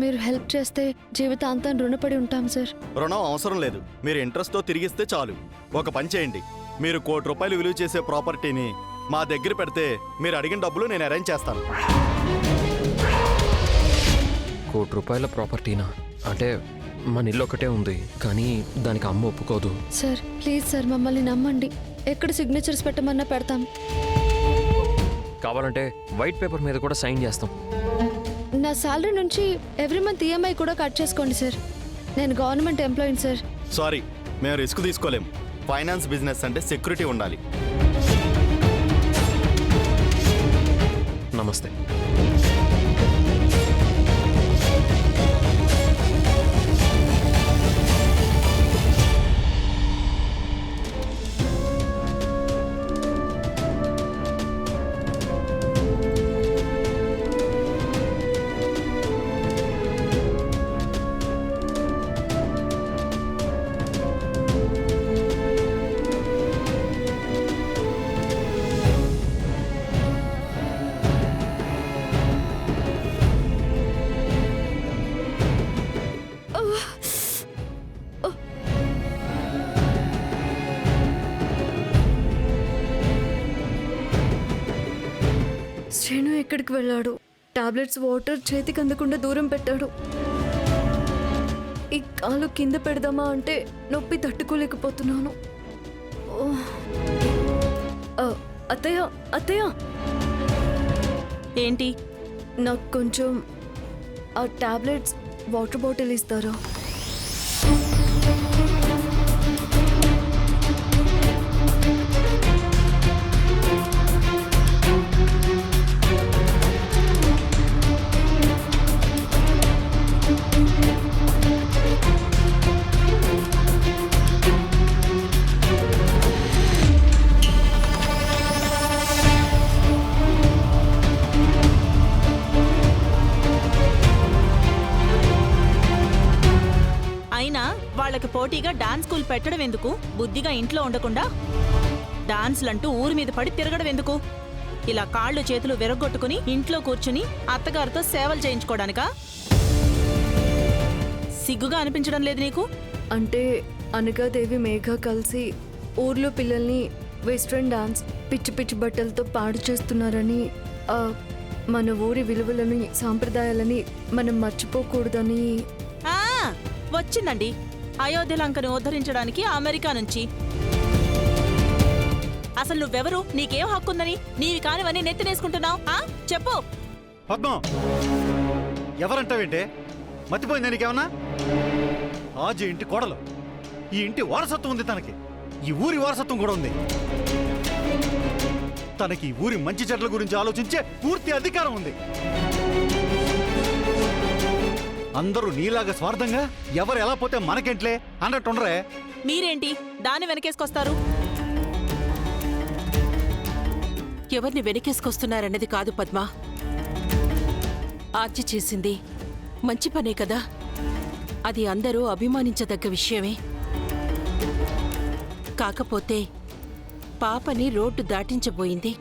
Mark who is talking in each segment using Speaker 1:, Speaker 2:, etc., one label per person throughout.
Speaker 1: మీరు హెల్ప్ చేస్తే జీవితాంతం రుణపడి ఉంటాం సార్.
Speaker 2: రుణం అవసరం లేదు, మీరు ఇంట్రెస్ట్తో తిరిగిస్తే చాలు. ఒక పని చేయండి, మీరు ₹1,00,00,000 విలువ చేసే ప్రాపర్టీని మా దగ్గర పెడితే మీరు అడిగిన డబ్బులు నేను అరేంజ్ చేస్తాను.
Speaker 3: ₹1,00,00,000 ప్రాపర్టీనా? అంటే మన ఇల్లు ఒకటే ఉంది, కానీ దానికి అమ్మ ఒప్పుకోదు.
Speaker 1: సార్ ప్లీజ్ సార్, మమ్మల్ని నమ్మండి. ఎక్కడ సిగ్నేచర్స్ పెట్టమన్నా పెడతాం.
Speaker 3: కావాలంటే వైట్ పేపర్ మీద కూడా సైన్ చేస్తాం.
Speaker 1: నా శాలరీ నుంచి ఎవ్రీ మంత్ ఈఎంఐ కూడా కట్ చేసుకోండి సార్. నేను గవర్నమెంట్ ఎంప్లాయీని సార్.
Speaker 2: సారీ, మేము రిస్క్ తీసుకోలేం. ఫైనాన్స్ బిజినెస్ అంటే సెక్యూరిటీ ఉండాలి.
Speaker 3: నమస్తే.
Speaker 1: శ్రీను ఎక్కడికి వెళ్ళాడు? టాబ్లెట్స్ వాటర్ చేతికి అందకుండా దూరం పెట్టాడు. ఈ కాలు కింద పెడదామా అంటే నొప్పి తట్టుకోలేకపోతున్నాను. అత్తయ్య అత్తయ్య,
Speaker 4: ఏంటి?
Speaker 1: నాకు కొంచెం ఆ టాబ్లెట్స్ వాటర్ బాటిల్ ఇస్తారా?
Speaker 4: అయినా వాళ్ళకి పోటీగా డాన్స్ స్కూల్ పెట్టడం ఎందుకు? బుద్ధిగా ఇంట్లో ఉండకుండా డాన్స్లంటూ ఊరి మీద పడి తిరగడం ఎందుకు? ఇలా కాళ్ళు చేతులు విరగొట్టుకుని ఇంట్లో కూర్చుని అత్తగారితో సేవలు చేయించుకోవడానికా? సిగ్గుగా అనిపించడం లేదు నీకు?
Speaker 1: అంటే అనగాదేవి మేఘ కలిసి ఊర్లో పిల్లల్ని వెస్ట్రన్ డాన్స్ పిచ్చి పిచ్చి బట్టలతో పాడు చేస్తున్నారని, మన ఊరి విలువలని సాంప్రదాయాలని మనం మర్చిపోకూడదని.
Speaker 4: వచ్చిందండి అయోధ్య లంకను ఉద్ధరించడానికి అమెరికా నుంచి. అసలు నువ్వెవరు? నీకేం హక్కుందని నీవి కానివన్నీ నెత్తినేసుకుంటున్నావు? చెప్పు.
Speaker 5: పద్మం, ఎవరంటావేంటే? మర్చిపోయిందా నీకేమన్నా? ఆజీ ఇంటి కోడలు. ఈ ఇంటి వారసత్వం ఉంది తనకి, ఈ ఊరి వారసత్వం కూడా ఉంది. తనకి ఈ ఊరి మంచి చెడ్ల గురించి ఆలోచించే పూర్తి అధికారం ఉంది. అందరూ నీలాగా స్వార్థంగా ఎవరు ఎలా పోతే మనకేంట్లే అన్నట్టుండరే.
Speaker 4: మీరేంటి దాన్ని వెనకేసుకొస్తారు?
Speaker 6: ఎవరిని వెనకేసుకొస్తున్నారన్నది కాదు పద్మ. ఆర్చి చేసింది మంచి పనే కదా, అది అందరూ అభిమానించదగ్గ విషయమే. కాకపోతే పాపని రోడ్డు దాటించబోయింది.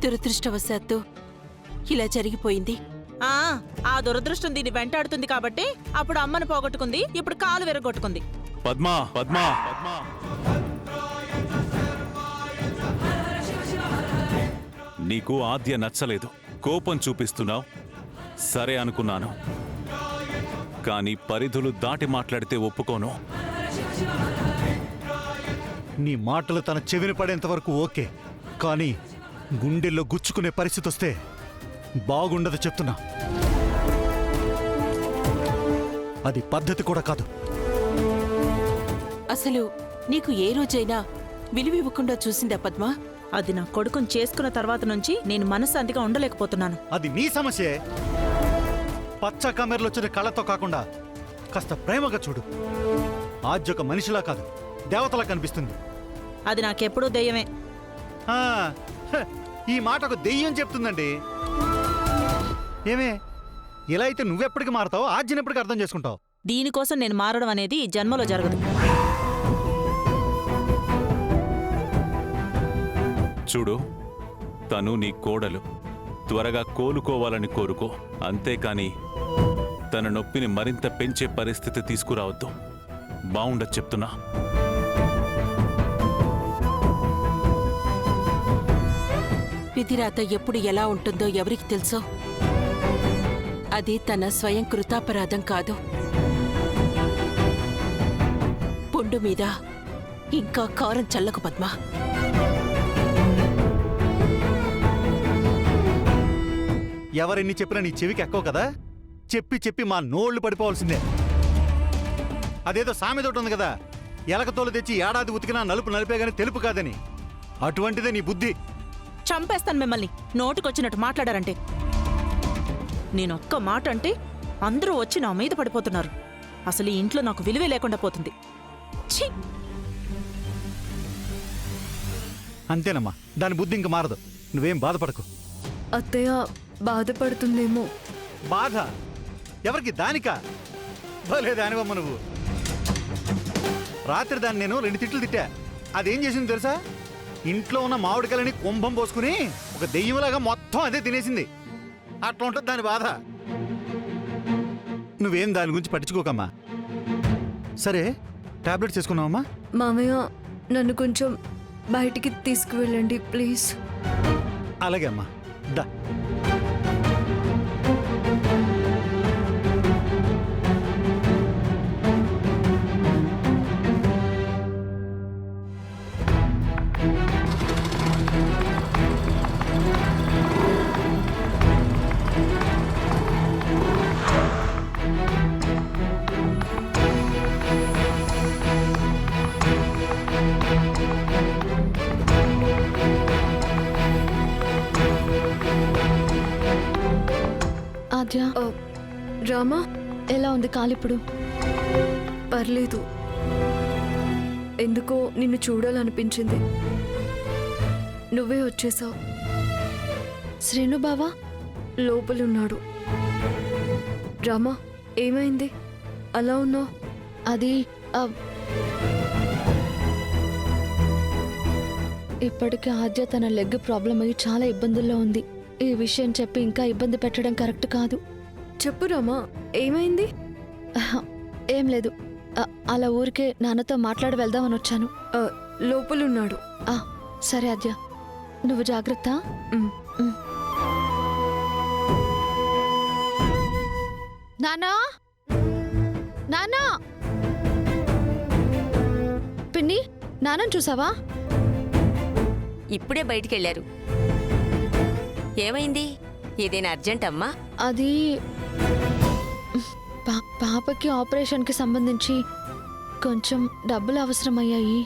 Speaker 6: దురదృష్టవశాత్తు ఇలా జరిగిపోయింది.
Speaker 4: ఆ దురదృష్టం దీన్ని వెంటాడుతుంది కాబట్టి అప్పుడు అమ్మను పోగొట్టుకుంది, ఇప్పుడు కాలు విరగొట్టుకుంది.
Speaker 7: పద్మా పద్మా నీకు ఆద్య నచ్చలేదు, కోపం చూపిస్తున్నావు. సరే అనుకున్నాను, కానీ పరిధులు దాటి మాట్లాడితే ఒప్పుకోను.
Speaker 5: నీ మాటలు తన చెవిని పడేంత వరకు ఓకే, కానీ గుండెల్లో గుచ్చుకునే పరిస్థితి వస్తే బాగుండదు చెప్తున్నా. అది పద్ధతి కూడా కాదు.
Speaker 6: అసలు నీకు ఏ రోజైనా విలువివ్వకుండా చూసిందా పద్మ?
Speaker 4: అది నా కొడుకుని చేసుకున్న తర్వాత నుంచి నేను మనశ్శాంతిగా ఉండలేకపోతున్నాను.
Speaker 5: అది నీ సమస్యే. పచ్చ కమెర్లు వచ్చిన కళ్ళతో కాకుండా కాస్త ప్రేమగా చూడు. ఆజ్యొక మనిషిలా కాదు, దేవతలా కనిపిస్తుంది.
Speaker 4: అది నాకెప్పుడూ దెయ్యమే.
Speaker 5: ఈ మాట ఒక దెయ్యం చెప్తుందండి. ఏమే, ఇలా అయితే నువ్వెప్పటికి మారతావు, ఆజ్యం ఎప్పటికి అర్థం చేసుకుంటావు.
Speaker 4: దీనికోసం నేను మారడం అనేది ఈ జన్మలో జరగదు.
Speaker 7: చూడు, తను నీ కోడలు, త్వరగా కోలుకోవాలని కోరుకో, అంతేకాని తన నొప్పిని మరింత పెంచే పరిస్థితి తీసుకురావద్దు. బావుండదు చెప్తున్నా.
Speaker 6: విధిరాత ఎప్పుడు ఎలా ఉంటుందో ఎవరికి తెలుసో. అది తన స్వయం కృతాపరాధం కాదు. పుండు మీద ఇంకా కారం చల్లకు పద్మ.
Speaker 5: ఎవరెన్ని చెప్పినా నీ చెవికి ఎక్కవు కదా. చెప్పి చెప్పి మా నోళ్లు పడిపోవాల్సిందే. అదేదో సామెత ఒకటి ఉంది కదా, ఎలకతోలు తెచ్చి ఏడాది ఉతికినా నలుపు నలిపే గాని తెలుపు కాదని. అటువంటిదే నీ బుద్ధి.
Speaker 4: చంపేస్తాను మిమ్మల్ని నోటికొచ్చినట్టు మాట్లాడారంటే. నేనొక్క మాట అంటే అందరూ వచ్చి నా మీద పడిపోతున్నారు. అసలు ఈ ఇంట్లో నాకు విలువే లేకుండా పోతుంది. ఛీ!
Speaker 5: అంతేనమ్మా, దాని బుద్ధి ఇంక మారదు. నువ్వేం బాధపడకు.
Speaker 1: అత్తయ్య బాధపడుతుందేమో.
Speaker 5: బాధ ఎవరికి? దానికా? భలే దానివమ్మ నువ్వు. రాత్రి దాన్ని నేను 2 తిట్లు తిట్టా. అదేం చేసింది తెలుసా? ఇంట్లో ఉన్న మామిడికాయలని కుంభం పోసుకుని ఒక దెయ్యంలాగా మొత్తం అదే తినేసింది. అట్లా ఉంటుంది దాని బాధ. నువ్వేం దాని గురించి పట్టించుకోకమ్మా. సరే, టాబ్లెట్స్ వేసుకున్నావమ్మా?
Speaker 1: మామయ్య నన్ను కొంచెం బయటికి తీసుకువెళ్ళండి ప్లీజ్.
Speaker 5: అలాగే అమ్మా, దా.
Speaker 1: ఆద్య, రామా ఎలా ఉంది కాలిప్పుడు? పర్లేదు, ఎందుకో నిన్ను చూడాలనిపించింది. నువ్వే వచ్చేసావు. శ్రీను బావా లోపలున్నాడు. రామా ఏమైంది అలా ఉన్నావు? అది ఇప్పటికే ఆద్య తన లెగ్ ప్రాబ్లం అయ్యి చాలా ఇబ్బందుల్లో ఉంది. ఈ విషయం చెప్పి ఇంకా ఇబ్బంది పెట్టడం కరెక్ట్ కాదు. చెప్పు రామా, ఏమైంది? ఏం లేదు, అలా ఊరికే నాన్నతో మాట్లాడి వెళ్దామని వచ్చాను. లోపలున్నాడు. సరే ఆద్య, నువ్వు జాగ్రత్త. నానా, నానా. పిన్ని, నాన్నని చూసావా?
Speaker 8: ఇప్పుడే బయటికెళ్లారు. ఏమైంది? ఏదైనా అర్జెంట్ అమ్మా?
Speaker 1: అది పాపకి ఆపరేషన్కి సంబంధించి కొంచెం డబ్బులు అవసరమయ్యాయి.